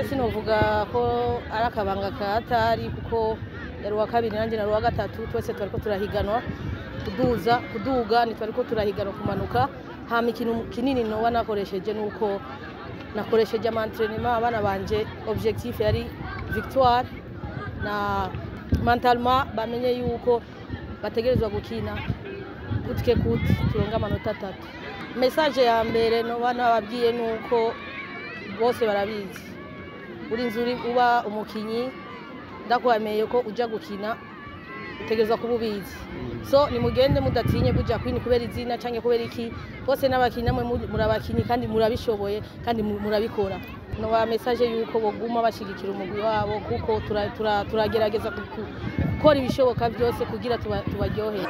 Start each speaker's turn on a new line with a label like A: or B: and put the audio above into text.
A: Sinovuga ko ari akabanga katari kuko yari uwa kabiri nanjye nari uwa gatatu twese twariko turahiganwa kuduga ni twariko turahiganwa kumanuka. Hama ikintu kinini noba nakoresheje nuko nakoresheje entraînement abana banje objectif yari victoire na mentalement bamenye yuko bategerezwa gukina kutike turonga amanota 3. Message ya mbere noba nababwiye nuko bose barabizi urinzuri uba umukinyi ndakwameye ko uja gukina utegerezwa kububizi. So ni mugende mudatinye kuja kwini kubera izina canke kubera iki, bose n'abakinyi namwe murabakinyi kandi murabishoboye kandi murabikora. No ba message yuko boguma bashigikira umugwi wabo kuko turagerageza gukora ibishoboka byose kugira tubaryohe.